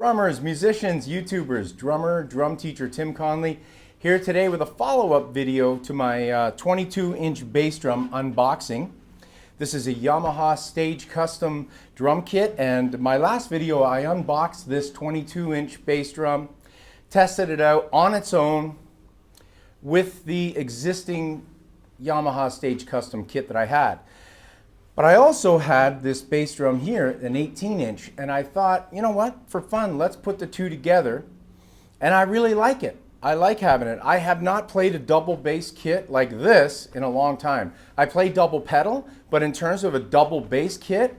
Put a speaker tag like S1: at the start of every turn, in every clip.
S1: Drummers, musicians, YouTubers, drum teacher Tim Connolly here today with a follow-up video to my 22-inch bass drum unboxing. This is a Yamaha Stage Custom drum kit, and my last video I unboxed this 22-inch bass drum, tested it out on its own with the existing Yamaha Stage Custom kit that I had. But I also had this bass drum here, an 18-inch, and I thought, you know what, for fun, let's put the two together. And I really like it. I like having it. I have not played a double bass kit like this in a long time. I play double pedal, but in terms of a double bass kit,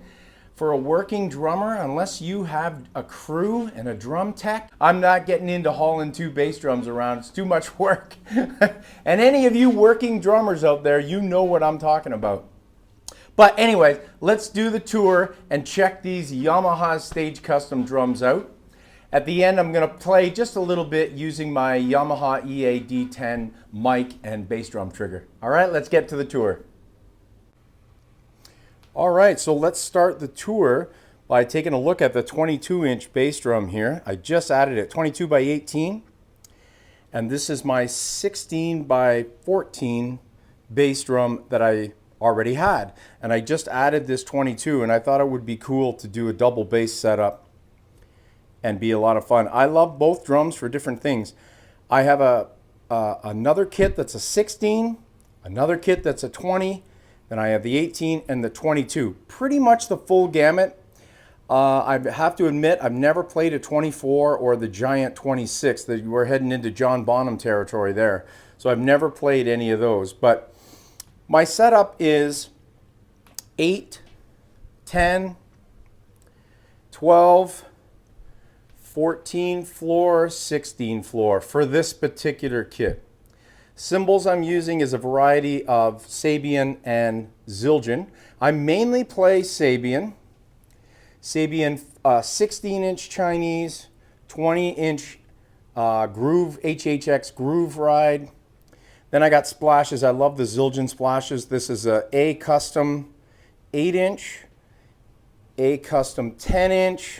S1: for a working drummer, unless you have a crew and a drum tech, I'm not getting into hauling two bass drums around. It's too much work. And any of you working drummers out there, you know what I'm talking about. But anyways, let's do the tour and check these Yamaha Stage Custom drums out. At the end, I'm going to play just a little bit using my Yamaha EA-D10 mic and bass drum trigger. All right, let's get to the tour. All right, so let's start the tour by taking a look at the 22-inch bass drum here. I just added it, 22 by 18. And this is my 16 by 14 bass drum that I already had, and I just added this 22, and I thought it would be cool to do a double bass setup and be a lot of fun. I love both drums for different things. I have another kit that's a 16, another kit that's a 20, then I have the 18 and the 22. Pretty much the full gamut. I have to admit, I've never played a 24 or the giant 26. We're heading into John Bonham territory there. So I've never played any of those, but my setup is 8, 10, 12, 14 floor, 16 floor for this particular kit. Cymbals I'm using is a variety of Sabian and Zildjian. I mainly play Sabian. 16-inch Chinese, 20-inch Groove HHX Groove Ride. Then I got splashes. I love the Zildjian splashes. This is a custom 8-inch, a custom 10-inch,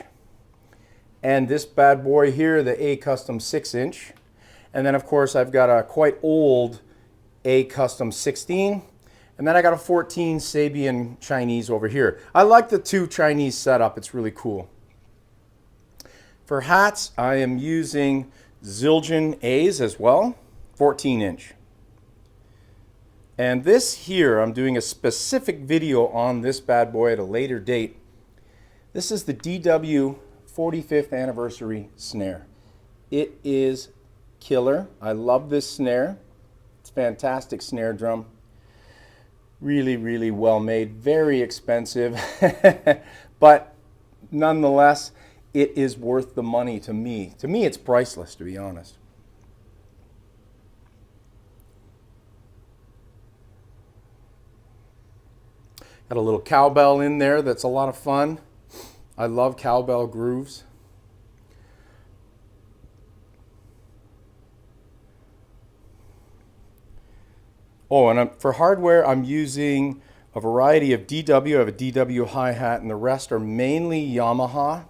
S1: and this bad boy here, the a custom 6-inch. And then of course I've got a quite old a custom 16, and then I got a 14 Sabian Chinese over here. I like the two Chinese setup. It's really cool. For hats, I am using Zildjian A's as well, 14-inch. And this here, I'm doing a specific video on this bad boy at a later date. This is the DW 45th anniversary snare. It is killer. I love this snare. It's a fantastic snare drum. Really, really well made. Very expensive. But nonetheless, it is worth the money to me. To me, it's priceless, to be honest. Got a little cowbell in there that's a lot of fun. I love cowbell grooves. Oh, and for hardware, I'm using a variety of DW. I have a DW hi-hat, and the rest are mainly Yamaha.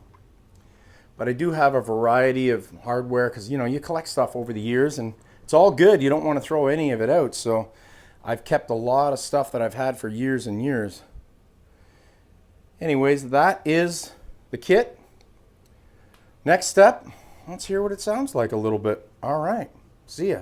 S1: But I do have a variety of hardware because, you know, you collect stuff over the years, and it's all good. You don't want to throw any of it out. So I've kept a lot of stuff that I've had for years and years. Anyways, that is the kit. Next step, let's hear what it sounds like a little bit. All right, see ya.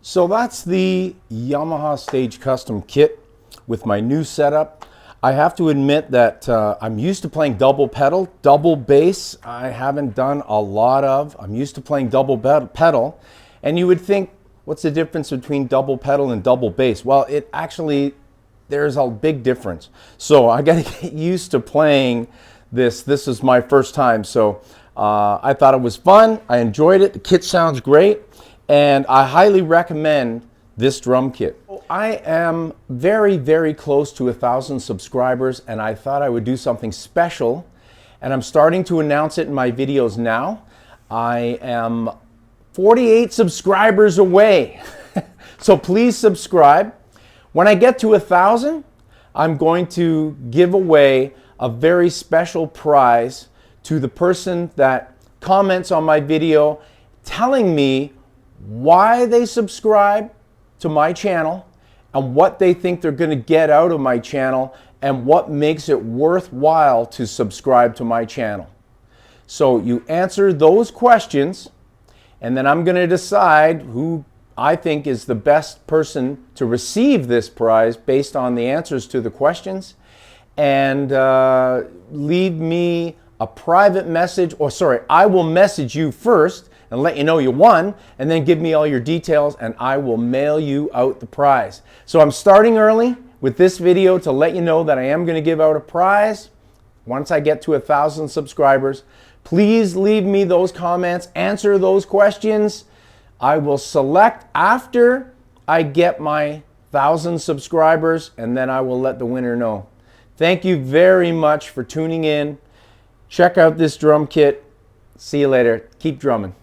S1: So that's the Yamaha Stage Custom kit with my new setup. I have to admit that I'm used to playing double pedal. Double bass I haven't done a lot of. I'm used to playing double pedal, and you would think, what's the difference between double pedal and double bass? Well, it actually, there's a big difference. So I got to get used to playing this. This is my first time, so I thought it was fun. I enjoyed it. The kit sounds great, and I highly recommend this drum kit. I am very, very close to 1,000 subscribers, and I thought I would do something special, and I'm starting to announce it in my videos now. I am 48 subscribers away. So please subscribe. When I get to 1,000, I'm going to give away a very special prize to the person that comments on my video telling me why they subscribe to my channel and what they think they're going to get out of my channel and what makes it worthwhile to subscribe to my channel. So you answer those questions, and then I'm going to decide who I think is the best person to receive this prize based on the answers to the questions. And leave me a private message, or sorry, I will message you first and let you know you won, and then give me all your details and I will mail you out the prize. So I'm starting early with this video to let you know that I am going to give out a prize once I get to 1,000 subscribers. Please leave me those comments, answer those questions. I will select after I get my 1,000 subscribers, and then I will let the winner know. Thank you very much for tuning in. Check out this drum kit. See you later. Keep drumming.